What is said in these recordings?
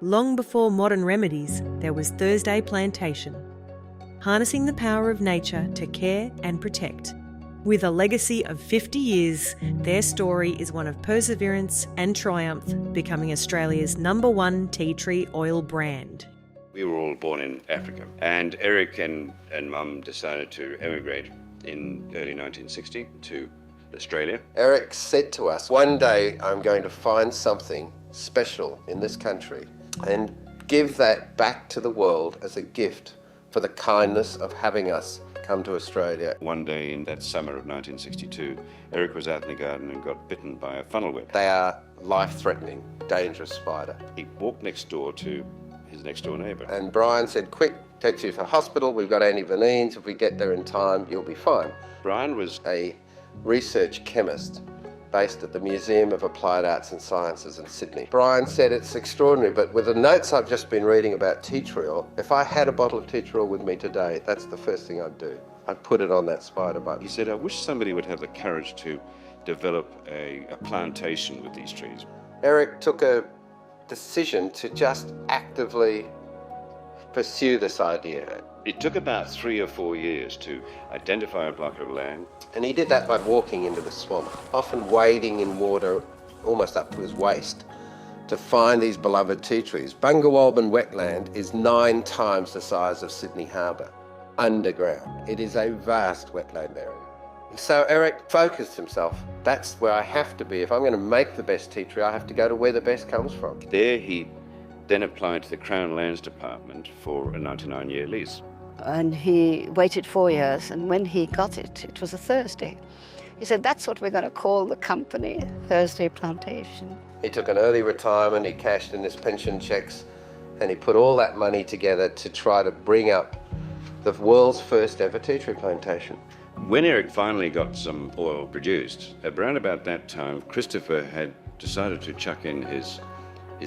Long before modern remedies, there was Thursday Plantation, harnessing the power of nature to care and protect. With a legacy of 50 years, their story is one of perseverance and triumph, becoming Australia's #1 tea tree oil brand. We were all born in Africa, and Eric and Mum decided to emigrate in early 1960 to Australia. Eric said to us, one day I'm going to find something special in this country and give that back to the world as a gift for the kindness of having us come to Australia. One day in that summer of 1962, Eric was out in the garden and got bitten by a funnel web. They are life-threatening, dangerous spider. He walked next door to his next door neighbour. And Brian said, quick, take you to the hospital, we've got antivenines, if we get there in time, you'll be fine. Brian was a research chemist based at the Museum of Applied Arts and Sciences in Sydney. Brian said it's extraordinary, but with the notes I've just been reading about tea tree oil, if I had a bottle of tea tree oil with me today, that's the first thing I'd do. I'd put it on that spider bite. He said, I wish somebody would have the courage to develop a plantation with these trees. Eric took a decision to just actively pursue this idea. It took about 3 or 4 years to identify a block of land. And he did that by walking into the swamp, often wading in water almost up to his waist to find these beloved tea trees. Bungawalbin wetland is 9 times the size of Sydney Harbour, underground. It is a vast wetland area. So Eric focused himself. That's where I have to be. If I'm going to make the best tea tree, I have to go to where the best comes from. There he then applied to the Crown Lands Department for a 99-year lease. And he waited 4 years, and when he got it, it was a Thursday. He said, that's what we're going to call the company, Thursday Plantation. He took an early retirement, he cashed in his pension checks, and he put all that money together to try to bring up the world's first ever tea tree plantation. When Eric finally got some oil produced, around about that time, Christopher had decided to chuck in his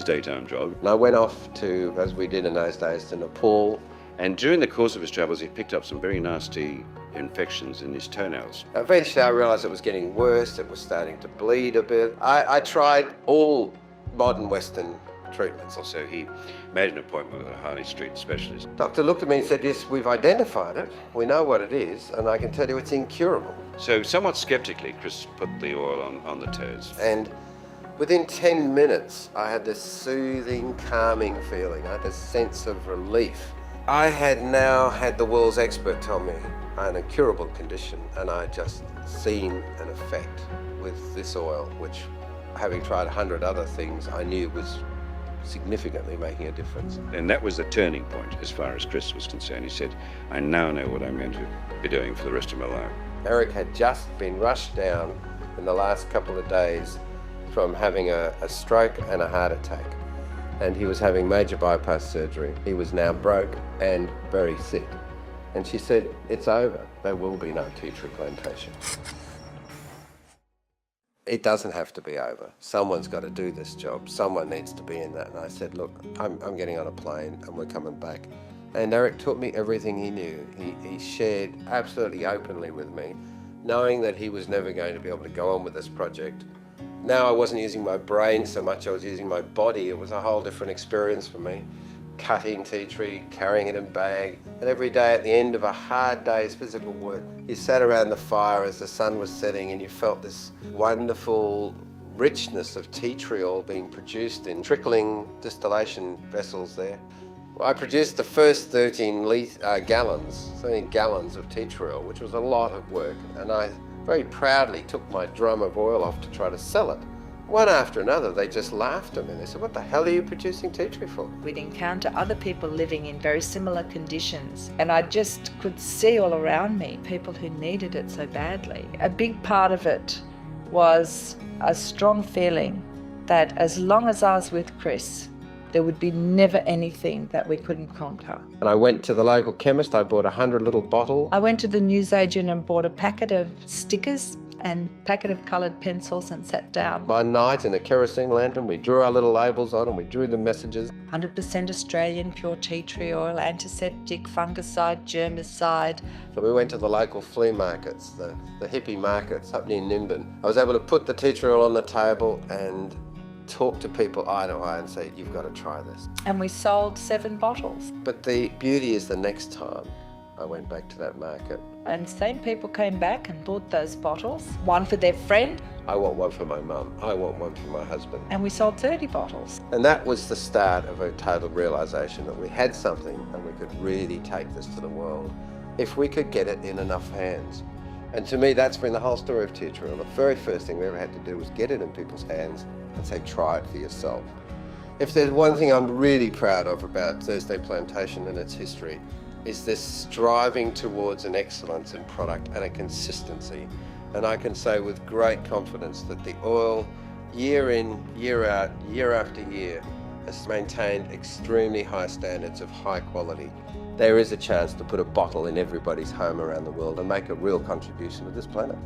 daytime job. And I went off to, as we did in those days, to Nepal. And during the course of his travels, he picked up some very nasty infections in his toenails. Eventually I realised it was getting worse, it was starting to bleed a bit. I tried all modern Western treatments. So he made an appointment with a Harley Street specialist. Doctor looked at me and said, yes, we've identified it, we know what it is, and I can tell you it's incurable. So somewhat sceptically, Chris put the oil on the toes. And within 10 minutes, I had this soothing, calming feeling. I had this sense of relief. I had now had the world's expert tell me I had an incurable condition, and I had just seen an effect with this oil, which, having tried 100 other things, I knew was significantly making a difference. And that was the turning point as far as Chris was concerned. He said, I now know what I'm going to be doing for the rest of my life. Eric had just been rushed down in the last couple of days from having a stroke and a heart attack. And he was having major bypass surgery. He was now broke and very sick. And she said, it's over. There will be no tea tree plantation. It doesn't have to be over. Someone's got to do this job. Someone needs to be in that. And I said, look, I'm getting on a plane and we're coming back. And Eric taught me everything he knew. He shared absolutely openly with me, knowing that he was never going to be able to go on with this project. Now I wasn't using my brain so much, I was using my body. It was a whole different experience for me. Cutting tea tree, carrying it in bag, and every day at the end of a hard day's physical work, you sat around the fire as the sun was setting and you felt this wonderful richness of tea tree oil being produced in trickling distillation vessels there. Well, I produced the first 13 gallons of tea tree oil, which was a lot of work, and I very proudly took my drum of oil off to try to sell it. One after another, they just laughed at me. They said, what the hell are you producing tea tree for? We'd encounter other people living in very similar conditions, and I just could see all around me people who needed it so badly. A big part of it was a strong feeling that as long as I was with Chris, there would be never anything that we couldn't conquer. And I went to the local chemist, I bought 100 little bottles. I went to the newsagent and bought a packet of stickers and packet of coloured pencils and sat down. By night in a kerosene lantern, we drew our little labels on and we drew the messages. 100% Australian pure tea tree oil, antiseptic, fungicide, germicide. So we went to the local flea markets, the hippie markets up near Nimbin. I was able to put the tea tree oil on the table and talk to people eye to eye and say, you've got to try this. And we sold 7 bottles. But the beauty is the next time I went back to that market, And same people came back and bought those bottles, one for their friend, I want one for my mum, I want one for my husband. and we sold 30 bottles. And that was the start of a total realisation that we had something and we could really take this to the world if we could get it in enough hands. And to me, that's been the whole story of Tea Tree Oil. The very first thing we ever had to do was get it in people's hands and say, try it for yourself. If there's one thing I'm really proud of about Thursday Plantation and its history, is this striving towards an excellence in product and a consistency. And I can say with great confidence that the oil, year in, year out, year after year, has maintained extremely high standards of high quality. There is a chance to put a bottle in everybody's home around the world and make a real contribution to this planet.